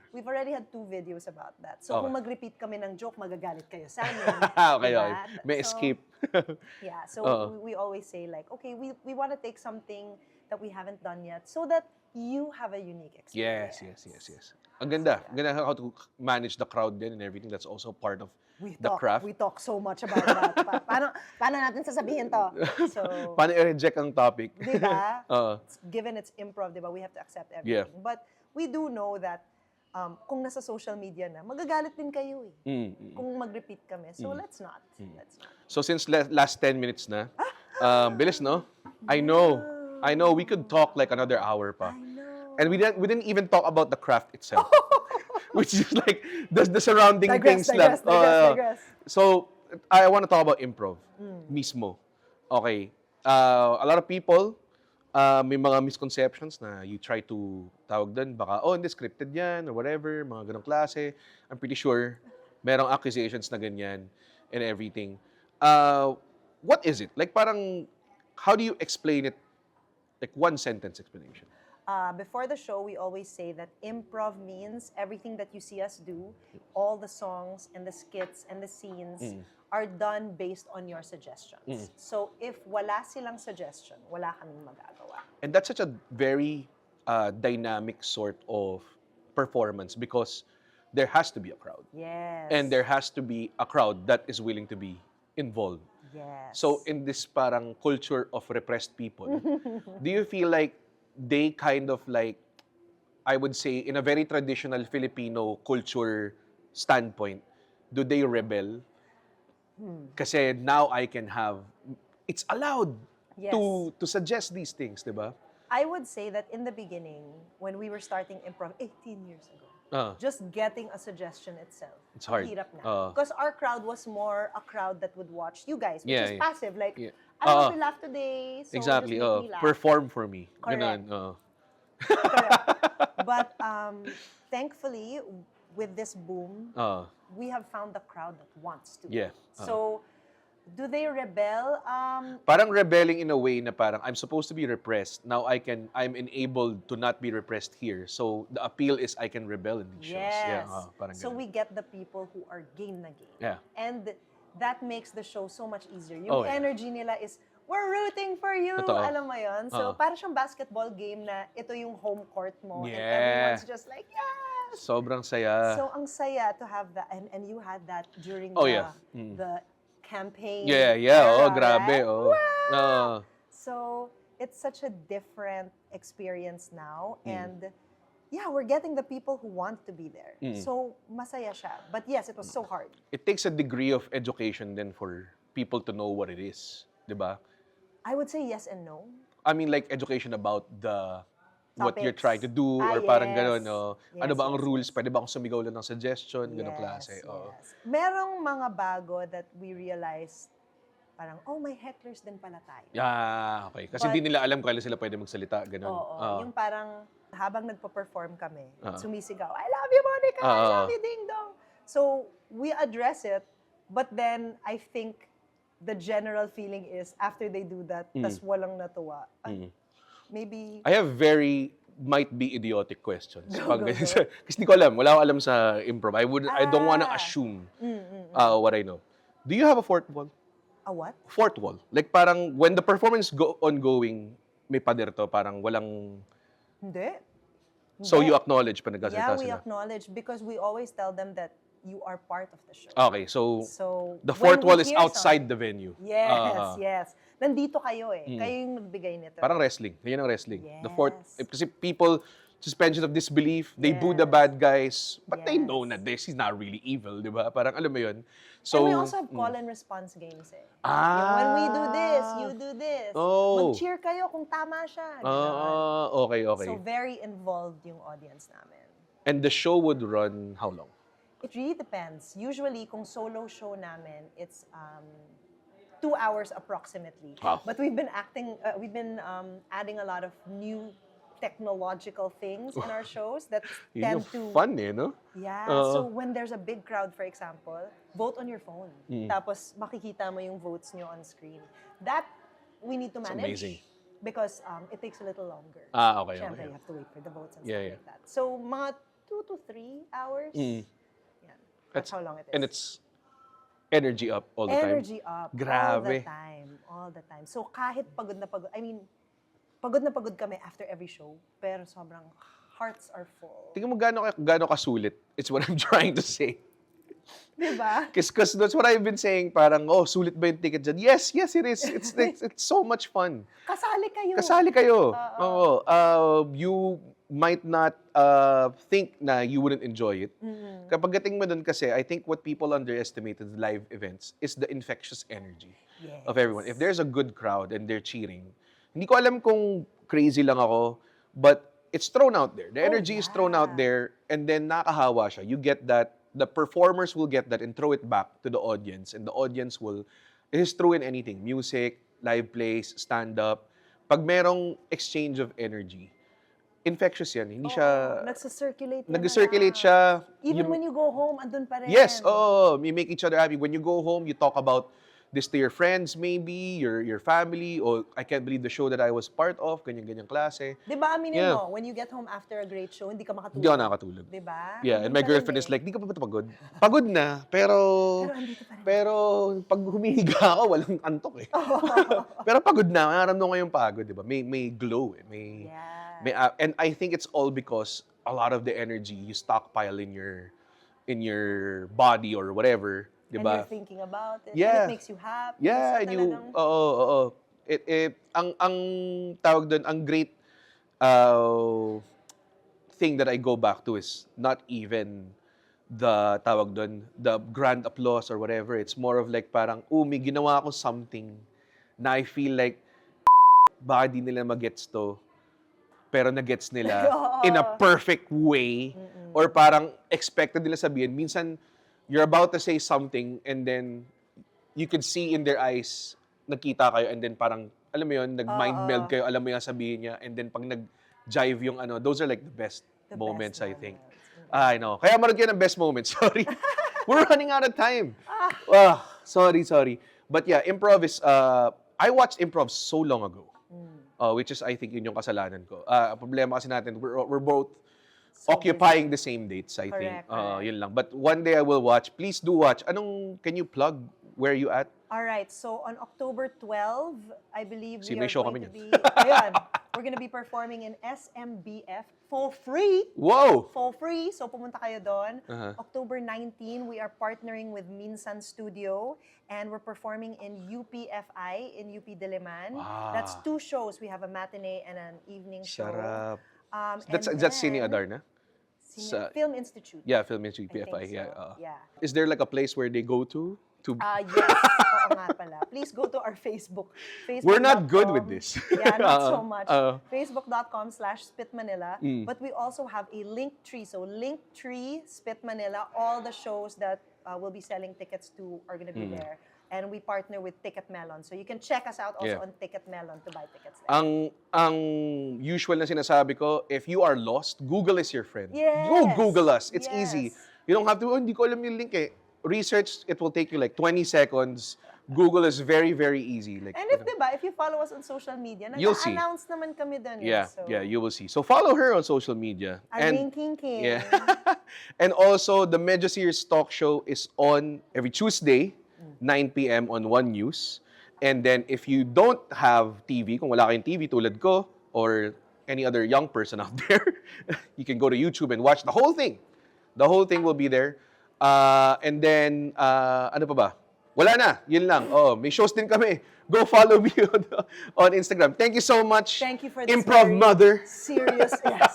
B: We've already had 2 videos about that. So kung mag-repeat kami ng joke, magagalit kayo sa amin.
A: Okay.
B: diba?
A: May
B: So,
A: escape.
B: Yeah, so we always say like, okay, we want to take something that we haven't done yet so that you have a unique experience.
A: Yes. Ang ganda. Ang ganda how to manage the crowd din and everything. That's also part of the craft.
B: We talk so much about that. Paano natin sasabihin to? So,
A: Paano i-reject ang topic?
B: diba? Given it's improv, diba? We have to accept everything.
A: Yeah.
B: But we do know that kung nasa social media na, magagalit din kayo eh. Kung mag-repeat kami. So let's not.
A: So since last 10 minutes na, bilis no? I know. We could talk like another hour pa.
B: I know.
A: And we didn't even talk about the craft itself. Which is like the surrounding things lang.
B: Digress.
A: So, I want to talk about improv mismo. Okay. A lot of people, may mga misconceptions na you try to tawag doon, baka, hindi scripted yan, or whatever, mga ganong klase. I'm pretty sure merong accusations na ganyan and everything. What is it? Like parang, how do you explain it? Like one sentence explanation.
B: Before the show, we always say that improv means everything that you see us do, all the songs and the skits and the scenes are done based on your suggestions. So if wala silang suggestion, wala kaming magagawa.
A: And that's such a very dynamic sort of performance because there has to be a crowd.
B: Yes.
A: And there has to be a crowd that is willing to be involved.
B: Yes.
A: So in this parang culture of repressed people, do you feel like they kind of like, I would say, in a very traditional Filipino culture standpoint, do they rebel? Kasi now I can have, it's allowed
B: Yes.
A: to suggest these things, di ba?
B: I would say that in the beginning, when we were starting improv 18 years ago, just getting a suggestion itself,
A: It's hard.
B: hirap na. Because our crowd was more a crowd that would watch you guys, which is passive. Like, I want to laugh today, so
A: Exactly.
B: just make me laugh.
A: Perform for me.
B: Correct.
A: Ganun.
B: Correct. But thankfully, with this boom, we have found the crowd that wants to.
A: Yeah.
B: So, do they rebel?
A: Parang rebelling in a way na parang I'm supposed to be repressed. Now I'm enabled to not be repressed here. So the appeal is I can rebel in these shows.
B: Yes.
A: Yeah, parang
B: So
A: ganun.
B: we get the people who are game na game.
A: Yeah.
B: And that makes the show so much easier.
A: Oh,
B: Yung
A: yeah.
B: energy nila is, we're rooting for you.
A: Totoo.
B: Alam mo yun? So, para siyang basketball game na ito yung home court mo. And
A: Yeah.
B: everyone's just like, yes!
A: Sobrang saya.
B: So, ang saya to have that. And you had that during
A: Oh,
B: the,
A: yeah.
B: the campaign.
A: Yeah.
B: era,
A: Grabe.
B: right?
A: Wow!
B: So, it's such a different experience now. And yeah, we're getting the people who want to be there. So, masaya siya. But yes, it was so hard.
A: It takes a degree of education then for people to know what it is. Diba?
B: I would say yes and no.
A: I mean like education about what you're
B: Topics.
A: trying to do or parang
B: Yes.
A: gano'n. Ano
B: Yes,
A: ba ang
B: yes,
A: rules? Pwede ba akong sumigaw lang ng suggestion? Ganong klase.
B: Yes. Merong mga bago that we realized parang, oh, may hecklers din pala tayo.
A: Yeah, okay. Kasi
B: But-
A: hindi nila alam kailan sila pwede magsalita, ganun.
B: Oo, yung parang habang nagpo-perform kami,
A: Oo.
B: sumisigaw, I love you, Monica! I
A: Oo.
B: love you, Ding Dong! So, we address it, but then, I think, the general feeling is, after they do that, tas walang natuwa, maybe,
A: I have might be idiotic questions.
B: Go, go,
A: Ganyan
B: go.
A: Kasi hindi ko alam. Wala akong alam sa improv. I don't wanna
B: Ah.
A: assume what I know. Do you have a fourth wall?
B: a what?
A: Fourth wall. Like parang when the performance ongoing, may pader to, parang walang...
B: Hindi.
A: So
B: Hindi.
A: you acknowledge pa nagkasalita
B: Yeah, we
A: sila?
B: acknowledge because we always tell them that you are part of the show.
A: Okay, so
B: So,
A: the
B: when
A: fourth
B: we
A: wall is
B: hear
A: outside
B: something-
A: the venue.
B: Yes, yes. Nandito kayo eh. Kayo yung nagbigay nito.
A: Parang wrestling. Ganyan ang wrestling. The fourth,
B: Yes.
A: kasi people, suspension of disbelief, they boo the
B: Yes.
A: bad guys, but they know
B: Yes.
A: na this is not really evil, di ba? Parang alam mo yun.
B: So,
A: So,
B: and we also have call and response games eh.
A: Ah.
B: Yung when we do this, you do this.
A: Oh.
B: Mag-cheer kayo kung tama siya. Ganon.
A: okay, okay.
B: So, very involved yung audience namin.
A: And the show would run how long?
B: It really depends. Usually, kung solo show namin, it's 2 hours approximately.
A: Wow.
B: But we've been adding a lot of new technological things in our shows that
A: Yun
B: tend
A: yung
B: to...
A: fun eh, no?
B: Yeah.
A: Oo.
B: So when there's a big crowd, for example, vote on your phone. Tapos makikita mo yung votes nyo on screen. That we need to
A: It's
B: manage.
A: amazing.
B: Because it takes a little longer.
A: Okay,
B: Siyempre,
A: okay.
B: you have to wait for the votes and
A: Yeah,
B: stuff
A: yeah.
B: like that. So mga 2 to 3 hours. Yan. That's how long it is.
A: And it's energy up all the time.
B: Energy up
A: Grabe.
B: all the time. So kahit pagod na pagod, pagod na pagod kami after every show, pero sobrang hearts are full.
A: Tingnan mo gaano kasulit. It's what I'm trying to say.
B: Diba?
A: Because that's what I've been saying, parang, oh, sulit ba yung ticket dyan? Yes, it is. It's so much fun.
B: Kasali kayo.
A: Kasali kayo. Oo. You might not think na you wouldn't enjoy it. Kapag gating mo dun kasi, I think what people underestimate in live events is the infectious energy of everyone. If there's a good crowd and they're cheering, hindi ko alam kung crazy lang ako, but it's thrown out there. The energy is thrown out there, and then nakahawa siya. You get that. The performers will get that and throw it back to the audience, and the audience will, it is throw in anything, music, live plays, stand-up. Pag merong exchange of energy, infectious yan. Hindi siya...
B: Nagsa-circulate yan
A: Nag-circulate
B: na.
A: siya.
B: Even when you go home, andun pa rin.
A: Yes, oh, you make each other happy. When you go home, you talk about this to your friends maybe, your family, or I can't believe the show that I was part of, ganyan-ganyan klase.
B: Diba, aminin
A: Yeah.
B: mo, when you get home after a great show, hindi ka makatulog.
A: Hindi ako nakakatulog.
B: Diba?
A: Yeah, and
B: Hindi
A: my
B: pa
A: girlfriend
B: rin
A: is like, di ka pa ba pagod? Pagod na, pero
B: andito pa rin.
A: pero pag humihiga ako, walang antok eh. Pero pagod na, nararamdaman ko yung pagod, di ba? May glow eh.
B: Yeah.
A: And I think it's all because a lot of the energy you stockpile in your body or whatever, di
B: And
A: ba?
B: you're thinking about it.
A: Yeah.
B: And it makes you happy.
A: Yeah,
B: So,
A: and you,
B: talagang-
A: oo. Ang tawag doon, ang great thing that I go back to is not even the tawag doon, the grand applause or whatever. It's more of like parang, may ginawa ako something na I feel like baka di nila magets to, pero nagets nila in a perfect way. Or parang expected nila sabihin. Minsan, you're about to say something and then you could see in their eyes, nagkita kayo and then parang, alam mo yun, nag-mind meld kayo, alam mo yung sabihin niya, and then pag nag-jive yung those are like the best
B: The
A: moments,
B: best
A: I think.
B: moments.
A: I know. Kaya manood kayo ng best moments. Sorry. We're running out of time. Sorry. But yeah, improv is, I watched improv so long ago. Which is, I think, yun yung kasalanan ko. Problema kasi natin, we're both
B: So
A: occupying the same dates, I think.
B: Correct.
A: Yun lang. But one day I will watch. Please do watch. Can you plug where you at?
B: All right, so on October 12, I believe
A: Si
B: we
A: may
B: are
A: show
B: going
A: kami
B: to
A: niyan.
B: be, ayan, we're going to be performing in SMBF for free.
A: Whoa!
B: For free, so pumunta kayo doon.
A: Uh-huh.
B: October 19, we are partnering with Minsan Studio, and we're performing in UPFI in UP Diliman.
A: Wow.
B: That's 2 shows. We have a matinee and an evening show.
A: Sarap.
B: And
A: That's Cine
B: then-
A: Adarna? Sa-
B: Film Institute.
A: Yeah, Film Institute,
B: I think
A: PFI.
B: so.
A: Yeah.
B: Yeah.
A: Is there like a place where they go to?
B: Yes. Oo nga pala. Please go to our Facebook.
A: We're not good
B: Facebook.com.
A: with this.
B: Yeah, not so much.
A: Uh,
B: Facebook.com/SpitManila. But we also have a Linktree. So Linktree, Spit Manila, all the shows that we'll be selling tickets to are going to be there. And we partner with Ticketmelon. So you can check us out also
A: Yeah.
B: on Ticketmelon to buy tickets there.
A: Ang usual na sinasabi ko, if you are lost, Google is your friend.
B: Yes.
A: Go Google us. It's
B: Yes.
A: easy. You don't have to, oh, hindi ko alam yung link eh. Research, it will take you like 20 seconds. Google is very, very easy. Like,
B: And if you follow us on social media,
A: You'll see.
B: nag-announce naman kami dun.
A: yeah,
B: So,
A: yeah, you will see. So follow her on social media.
B: Irene King.
A: Yeah. And also, the Medyo Serious Talk Show is on every Tuesday, 9 p.m. on One News. And then, if you don't have TV, kung wala kayong TV tulad ko, or any other young person out there, you can go to YouTube and watch the whole thing. The whole thing will be there. And then, ano pa ba? Wala na. Yun lang. Oh, may shows din kami. Go follow me on Instagram. Thank you so much.
B: Thank you for this
A: Improv
B: very
A: mother.
B: serious. Yes.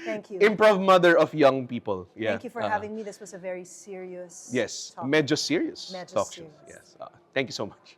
B: Thank you.
A: Improv mother of young people. Yeah.
B: Thank you for having me. This was a very serious
A: Yes.
B: talk.
A: Medyo serious
B: Medyo
A: talk show.
B: serious.
A: Yes. Thank you so much.